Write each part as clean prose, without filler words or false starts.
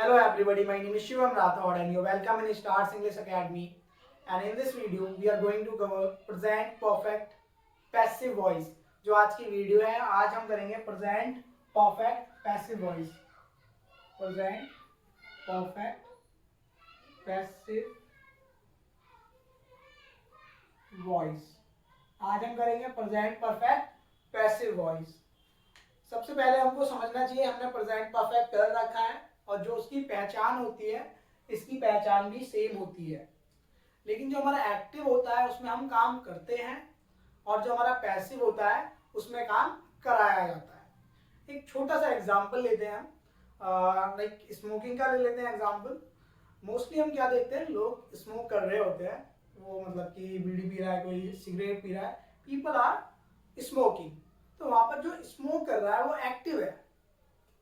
Hello everybody, my name is Shivam Rathod and you're welcome in Stars English Academy. And in this video, we are going to cover present perfect passive voice. जो आज की video है, आज हम करेंगे present perfect passive voice. Present perfect passive voice. आज हम करेंगे present perfect passive voice. सबसे पहले हमको समझना चाहिए हमने प्रेजेंट परफेक्ट कर रखा है और जो उसकी पहचान होती है इसकी पहचान भी सेम होती है, लेकिन जो हमारा एक्टिव होता है उसमें हम काम करते हैं और जो हमारा पैसिव होता है उसमें काम कराया जाता है। एक छोटा सा एग्जांपल लेते हैं हम, लाइक स्मोकिंग का ले लेते हैं एग्जांपल। मोस्टली हम क्या देखते हैं, लोग स्मोक कर रहे होते हैं, वो मतलब कि बीड़ी पी रहा है, कोई सिगरेट पी रहा है, पीपल आर स्मोकिंग। तो वहां पर जो स्मोक कर रहा है वो एक्टिव है।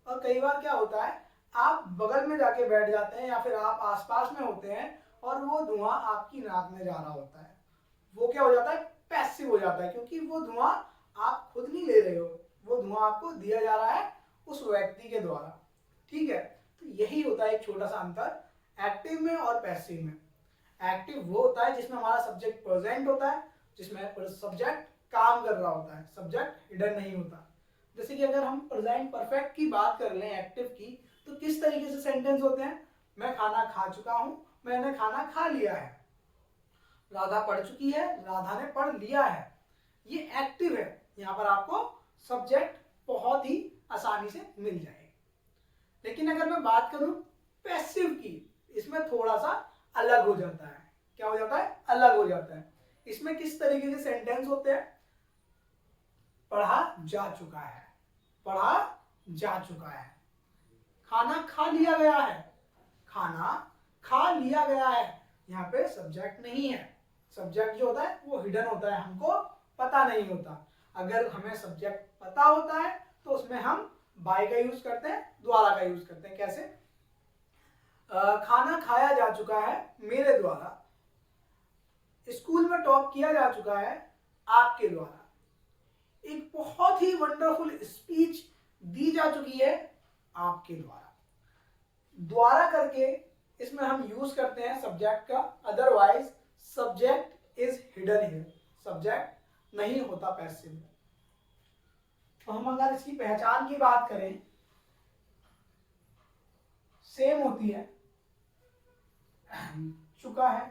और कई बार क्या होता है, आप बगल में जाके बैठ जाते हैं या फिर आप आसपास में होते हैं और वो धुआं आपकी नाक में जा रहा होता है, वो क्या हो जाता है, पैसिव हो जाता है, क्योंकि वो धुआं आप खुद नहीं ले रहे हो, वो धुआं आपको दिया जा रहा है उस व्यक्ति के द्वारा। ठीक है, तो यही होता है एक छोटा सा अंतर एक्टिव में और पैसिव में। एक्टिव वो होता है जिसमें हमारा सब्जेक्ट प्रेजेंट होता है, जिसमें सब्जेक्ट काम कर रहा होता है, सब्जेक्ट हिडन नहीं होता। जैसे कि अगर हम प्रेजेंट परफेक्ट की बात कर लें एक्टिव की, तो किस तरीके से सेंटेंस होते हैं, मैं खाना खा चुका हूं, मैंने खाना खा लिया है, राधा पढ़ चुकी है, राधा ने पढ़ लिया है, ये एक्टिव है। यहां पर आपको सब्जेक्ट बहुत ही आसानी से मिल जाएगा। लेकिन अगर मैं बात करूं पैसिव की, इसमें थोड़ा सा अलग हो जाता है। क्या हो जाता है, अलग हो जाता है। इसमें किस तरीके के सेंटेंस होते हैं, पढ़ा जा चुका है, पढ़ा जा चुका है, खाना खा लिया गया है, खाना खा लिया गया है। यहाँ पे सब्जेक्ट नहीं है, सब्जेक्ट जो होता है वो हिडन होता है, हमको पता नहीं होता। अगर हमें सब्जेक्ट पता होता है तो उसमें हम बाय का यूज करते हैं, द्वारा का यूज करते हैं। कैसे, खाना खाया जा चुका है मेरे द्वारा, स्कूल में टॉप किया जा चुका है आपके द्वारा, एक बहुत ही वंडरफुल स्पीच दी जा चुकी है आपके द्वारा। द्वारा करके इसमें हम यूज करते हैं सब्जेक्ट का, otherwise subject is hidden here, subject नहीं होता पैसिव में। तो हम अगर इसकी पहचान की बात करें, सेम होती है, चुका है,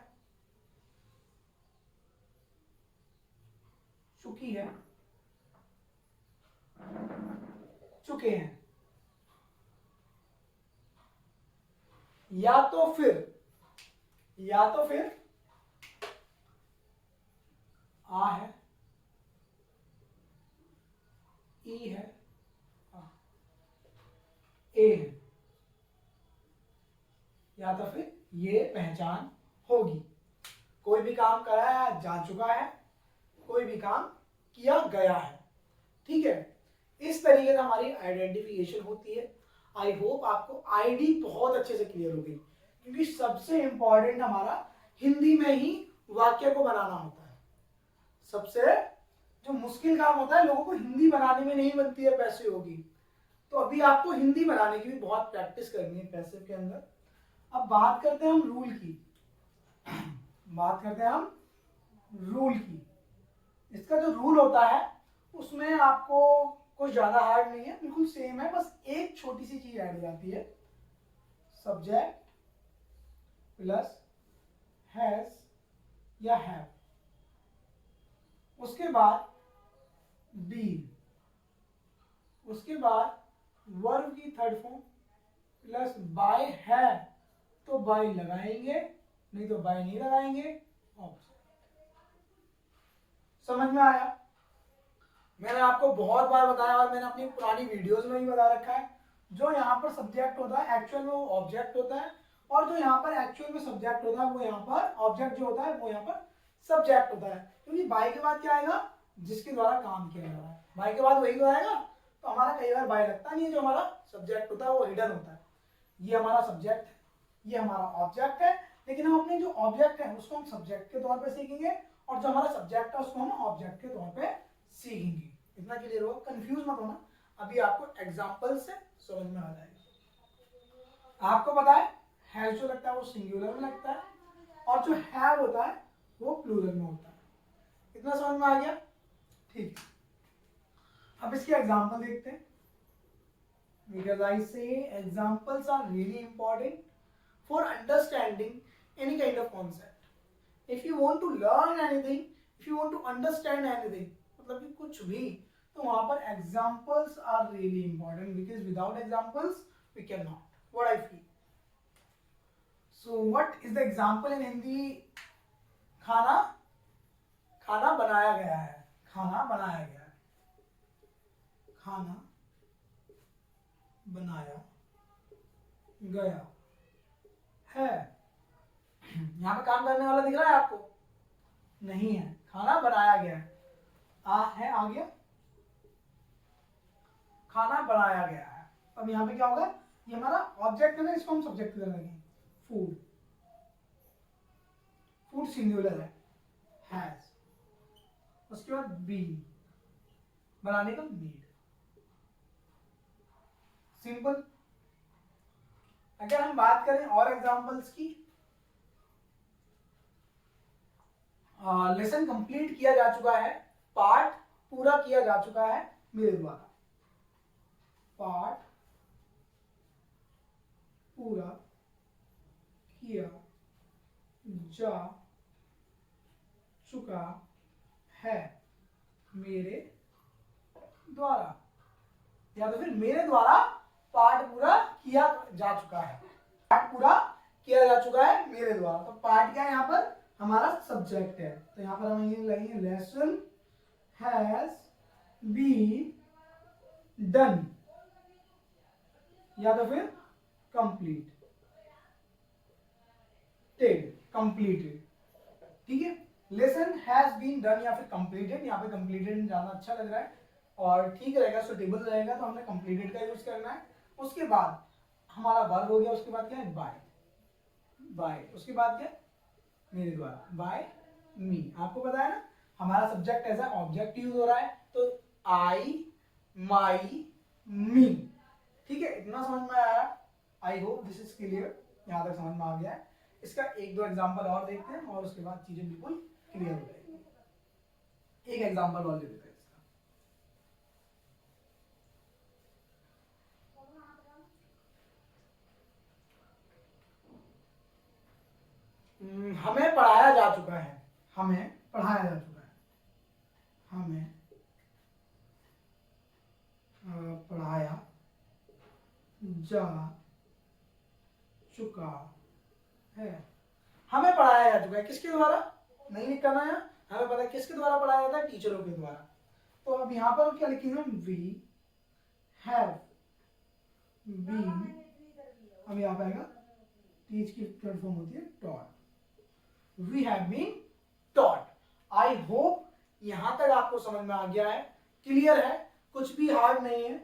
चुकी है, चुके हैं, या तो फिर आ है, ई है, ए है, या तो फिर ये पहचान होगी। कोई भी काम कराया जा चुका है, कोई भी काम किया गया है। ठीक है, इस तरीके से हमारी आइडेंटिफिकेशन होती है। आई होप आपको आईडी बहुत अच्छे से क्लियर हो गई, क्योंकि सबसे इंपॉर्टेंट हमारा हिंदी में ही वाक्य को बनाना होता है। सबसे जो मुश्किल काम होता है, लोगों को हिंदी बनाने में नहीं बनती है पैसिव होगी। तो अभी आपको हिंदी बनाने की भी बहुत प्रैक्टिस करनी है पैसिव के अंदर। अब बात करते हैं हम रूल की, बात करते हैं हम रूल की। इसका जो रूल होता है उसमें आपको कुछ ज्यादा हार्ड नहीं है, बिल्कुल सेम है, बस एक छोटी सी चीज ऐड हो जाती है, सब्जेक्ट प्लस हैज या हैव, उसके बाद बीन, उसके बाद वर्ब की थर्ड फॉर्म प्लस बाय है, तो बाय लगाएंगे, नहीं तो बाय नहीं लगाएंगे। समझ में आया? मैंने आपको बहुत बार बताया और मैंने अपनी पुरानी वीडियोस में भी बता रखा है, जो यहाँ पर सब्जेक्ट होता है एक्चुअल में वो ऑब्जेक्ट होता है, और जो यहाँ पर एक्चुअल में सब्जेक्ट होता है वो यहाँ पर ऑब्जेक्ट जो होता है वो यहाँ पर सब्जेक्ट होता है। क्योंकि बाय के बाद क्या आएगा, जिसके द्वारा काम किया जा रहा है, बाय के बाद वही तो आएगा। तो हमारा कई बार बाय लगता नहीं है, जो हमारा सब्जेक्ट होता है वो हिडन होता है। ये हमारा सब्जेक्ट है, ये हमारा ऑब्जेक्ट है, लेकिन हम अपने जो ऑब्जेक्ट है उसको हम सब्जेक्ट के तौर पर सीखेंगे और जो हमारा सब्जेक्ट है उसको हम ऑब्जेक्ट के तौर पर सीखेंगे। इतना क्लियर होगा, कंफ्यूज मत होना, अभी आपको एग्जांपल से समझ में आ जाएगा। आपको पता है हैज जो लगता है वो सिंगुलर में लगता है और जो हैव होता है वो प्लूरल में होता है। इतना समझ में आ गया? ठीक। अब इसके एग्जांपल देखते हैं, because I say examples are really important for understanding any kind of concept. If you want to learn anything, if you want to understand anything, मतलब कि कुछ भी, तो वहां पर examples are really important because without examples we cannot. What I feel. So what is the example in Hindi? खाना, खाना बनाया गया है, खाना बनाया गया है, खाना बनाया गया है। यहाँ पे काम करने वाला दिख रहा है आपको? नहीं है, खाना बनाया गया है। है आ गया, खाना बनाया गया है। अब यहाँ पे क्या होगा, ये हमारा ऑब्जेक्ट है ना, इसको हम सब्जेक्ट कर लेंगे। फूड, फूड सिंगुलर है, हैज। उसके बाद बीन, बनाने का नीड। सिंपल। अगर हम बात करें और एग्जांपल्स की, लेसन कंप्लीट किया जा चुका है, पार्ट पूरा किया जा चुका है मेरे द्वारा, पार्ट पूरा किया जा चुका है मेरे द्वारा, या तो फिर मेरे द्वारा पार्ट पूरा किया जा चुका है, पार्ट पूरा किया जा चुका है मेरे द्वारा। तो पार्ट क्या है यहाँ पर, हमारा सब्जेक्ट है, तो यहाँ पर हम ये लगेंगे लेसन हैज बीन डन, या तो फिर कंप्लीटेड, कंप्लीटेड। ठीक है, लेसन हैज बीन डन या फिर कंप्लीटेड। यहाँ पे कंप्लीटेड ज्यादा अच्छा लग रहा है और ठीक रहेगा, सुटेबल रहेगा, तो हमने कंप्लीटेड का यूज करना है। उसके बाद हमारा वर्ब हो गया, उसके बाद क्या है, बाय, बाय। उसके बाद क्या, मेरे द्वारा, बाय मी। आपको पता है ना, हमारा सब्जेक्ट एज ऑब्जेक्ट यूज हो रहा है, तो आई, माई, मी। ठीक है, इतना समझ में आया? I hope this is clear, यहाँ तक समझ में आ गया है। इसका एक दो एग्जांपल और देखते हैं और उसके बाद चीजें बिल्कुल क्लियर हो जाएगी। एक एग्जांपल और ले लेते हैं इसका। हमें पढ़ाया जा चुका है, हमें पढ़ाया जा चुका है, हमें पढ़ाया जा चुका है, हमें पढ़ाया जा चुका है, किसके द्वारा, नहीं लिखना है, हमें पता है किसके द्वारा पढ़ाया जाता है, टीचरों के द्वारा। तो अब यहाँ पर क्या लिखेंगे, वी हैव बीन, अब यहाँ पर आएगा टीच की थर्ड फॉर्म होती है taught, we have been taught. I hope यहां तक आपको समझ में आ गया है, क्लियर है, कुछ भी हार्ड नहीं है,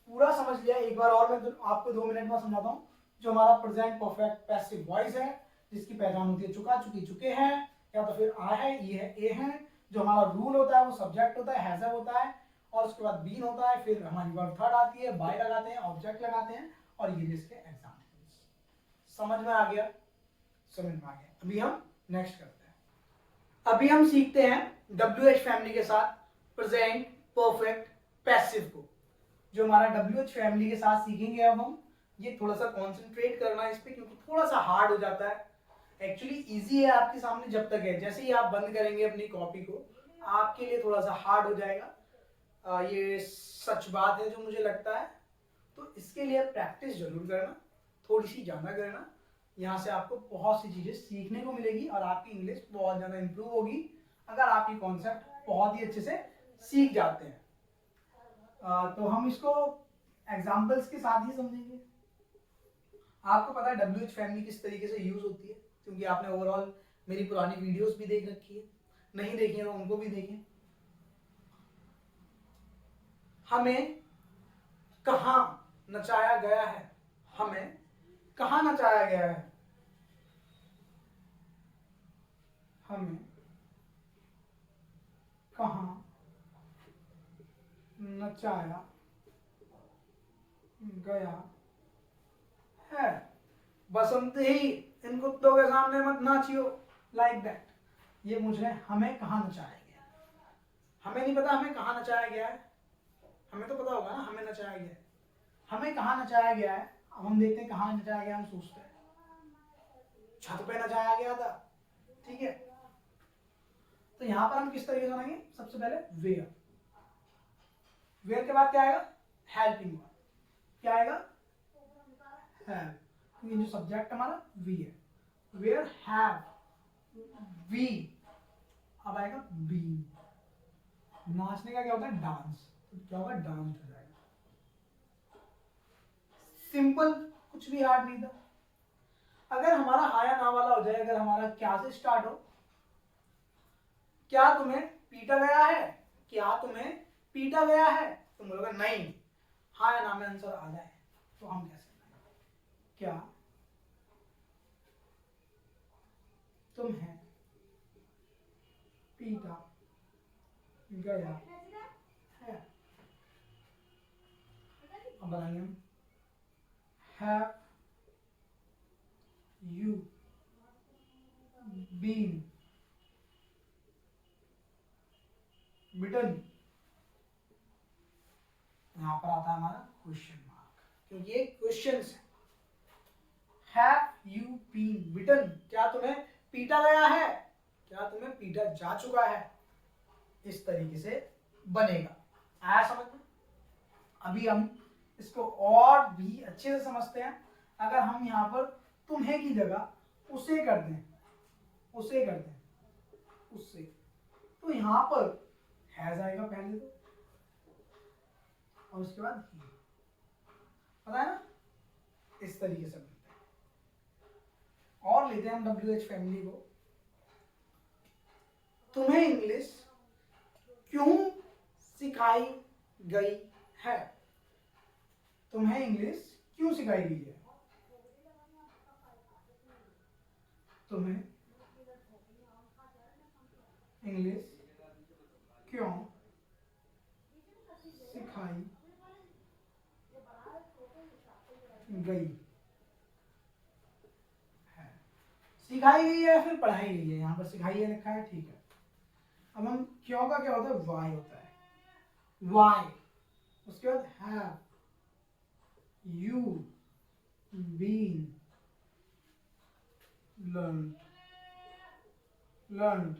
पूरा समझ लिया। एक बार और मैं आपको 2 मिनट में समझाता हूँ। जो हमारा प्रेजेंट परफेक्ट पैसिव वॉइस है, जिसकी पहचान होती है चुका, चुकी, चुके हैं, या तो फिर आ है, ये है, ए है। जो हमारा रूल होता है वो सब्जेक्ट होता है, हैज होता है, और उसके बाद बीन होता है, फिर हमारी वर्ब थर्ड आती है, बाय लगाते हैं, ऑब्जेक्ट लगाते हैं, और ये इसके एग्जाम्पल्स। समझ में आ गया? समझ में आ गया। अभी हम नेक्स्ट करते हैं। अभी हम सीखते हैं WH फैमिली के साथ प्रेजेंट परफेक्ट पैसिव को। जो हमारा WH फैमिली के साथ सीखेंगे अब हम, ये थोड़ा सा कॉन्सेंट्रेट करना है इस पे, क्योंकि थोड़ा सा हार्ड हो जाता है। एक्चुअली इजी है आपके सामने जब तक है, जैसे ही आप बंद करेंगे अपनी कॉपी को, आपके लिए थोड़ा सा हार्ड हो जाएगा। ये सच बात है जो मुझे लगता है। तो इसके लिए प्रैक्टिस जरूर करना, थोड़ी सी ज्यादा करना। यहाँ से आपको बहुत सी चीजें सीखने को मिलेगी और आपकी इंग्लिश बहुत ज्यादा इंप्रूव होगी अगर आप ये कॉन्सेप्ट बहुत ही अच्छे से सीख जाते हैं। तो हम इसको एग्जाम्पल्स के साथ ही समझेंगे। आपको पता है WH फैमिली किस तरीके से यूज होती है, क्योंकि आपने ओवरऑल मेरी पुरानी वीडियोस भी देख रखी है, नहीं देखी है तो उनको भी देखें। हमें कहाँ नचाया गया है, हमें कहाँ नचाया गया है, हमें कहाँ नचाया गया है। बसंत ही इन कुत्तों के सामने मत नाचियो, लाइक दैट। ये पूछ रहे हैं हमें कहाँ नचाया गया। हमें नहीं पता हमें कहाँ नचाया गया है, हमें तो पता होगा ना हमें नचाया गया है, हमें कहाँ नचाया गया है। अब हम देखते हैं कहाँ नचाया गया, हम सोचते हैं छत पे नचाया गया था, ठीक है। तो यहां पर हम किस तरीके से बनाएंगे, सबसे पहले वेयर, वेयर के बाद क्या आएगा, हेल्पिंग वर्ब, क्या आएगा, हैव, क्योंकि जो सब्जेक्ट हमारा वी है, वेयर हैव वी, अब आएगा बीन। नाचने का क्या होता है, डांस, तो क्या होगा, डांस हो जाएगा। सिंपल, कुछ भी हार्ड नहीं था। अगर हमारा हा या ना वाला हो जाए, अगर हमारा क्या से स्टार्ट हो, क्या तुम्हें पीटा गया है, क्या तुम्हें पीटा गया है, तुम बोलोगे नहीं, हाँ या ना में आंसर आ जाए तो हम कैसे बनाएंगे, क्या तुम्हें पीटा गया है। अब बनाएंगे हम हैव यू बीन बिटन, यहां पर आता है हमारा क्वेश्चन मार्क, क्योंकि ये क्वेश्चंस है। हैव यू बीन बिटन, क्या तुम्हें पीटा गया है, क्या तुम्हें पीटा जा चुका है, इस तरीके से बनेगा। आया समझ में। अभी हम इसको और भी अच्छे से समझते हैं। अगर हम यहाँ पर तुम्हें की जगह उसे कर दें, उसे कर दें, उससे, तो यहाँ पर हैज आएगा पहले तो, और उसके बाद ही, पता है ना, इस तरीके से बनता है। और लेते हैं हम WH फैमिली को। तुम्हें इंग्लिश क्यों सिखाई गई है, तुम्हें इंग्लिश क्यों सिखाई गई है, तुम्हें इंग्लिश क्यों सिखाई गई है, सिखाई गई है या फिर पढ़ाई गई है, यहाँ पर सिखाई है लिखा है, ठीक है। अब हम क्यों का क्या होता है, वाई होता है, वाई, उसके बाद have you been learn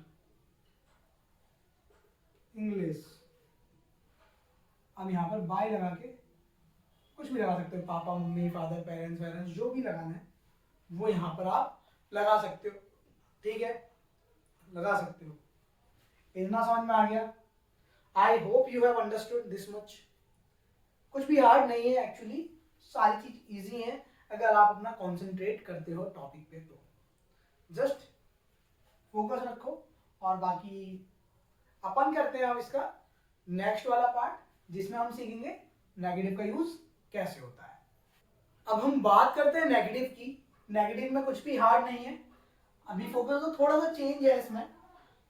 English. अब यहाँ पर बाय लगा के कुछ भी लगा सकते हो, पापा मम्मी फादर पेरेंट्स वेरेंट्स जो भी लगाना है वो यहाँ पर आप लगा सकते हो, ठीक है, लगा सकते हो। इतना समझ में आ गया। I hope you have understood this much. कुछ भी हार्ड नहीं है एक्चुअली, सारी चीज इजी है अगर आप अपना कॉन्सेंट्रेट करते हो टॉपिक पे, तो जस्ट फोकस रखो। और बाकी अपन करते हैं अब इसका नेक्स्ट वाला पार्ट, जिसमें हम सीखेंगे नेगेटिव का यूज कैसे होता है। अब हम बात करते हैं नेगेटिव की। नेगेटिव में कुछ भी हार्ड नहीं है, अभी फोकस तो थोड़ा सा चेंज है इसमें।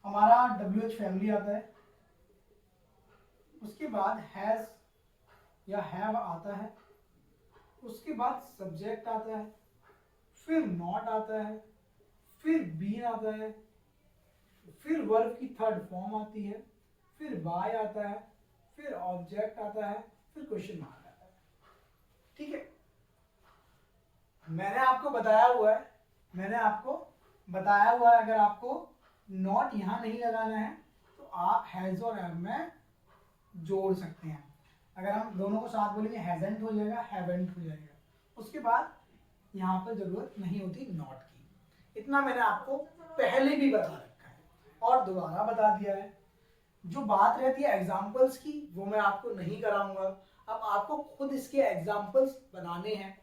हमारा WH फैमिली आता है, उसके बाद हैज या हैव आता है, उसके बाद सब्जेक्ट आता है, फिर नॉट आता है, फिर बीन आता है, फिर वर्ब की थर्ड फॉर्म आती है, फिर बाय आता है, फिर ऑब्जेक्ट आता है, फिर क्वेश्चन मार्क आता है, ठीक है। मैंने आपको बताया हुआ है, अगर आपको नॉट यहां नहीं लगाना है तो आप हैज और हैव में जोड़ सकते हैं। अगर हम दोनों को साथ बोलेंगे हैजंट हो जाएगा, हैवेंट हो जाएगा, उसके बाद यहाँ पर जरूरत नहीं होती नॉट की। इतना मैंने आपको पहले भी बता रखा है और दोबारा बता दिया है। जो बात रहती है एग्जाम्पल्स की वो मैं आपको नहीं कराऊंगा, अब आपको खुद इसके एग्जाम्पल्स बनाने हैं,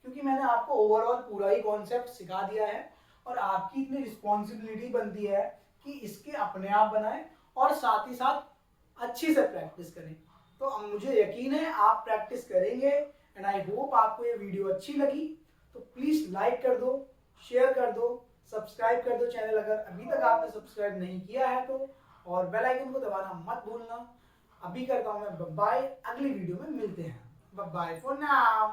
क्योंकि मैंने आपको ओवरऑल पूरा ही कॉन्सेप्ट सिखा दिया है और आपकी इतनी रिस्पॉन्सिबिलिटी बनती है कि इसके अपने आप बनाएं और साथ ही साथ अच्छी से प्रैक्टिस करें। तो अब मुझे यकीन है आप प्रैक्टिस करेंगे एंड आई होप आपको ये वीडियो अच्छी लगी। तो प्लीज लाइक कर दो, शेयर कर दो, सब्सक्राइब कर दो चैनल अगर अभी तक आपने सब्सक्राइब नहीं किया है तो, और बेल आइकन को दबाना मत भूलना। अभी करता हूं मैं बाय, अगली वीडियो में मिलते हैं, बाय फॉर नाउ।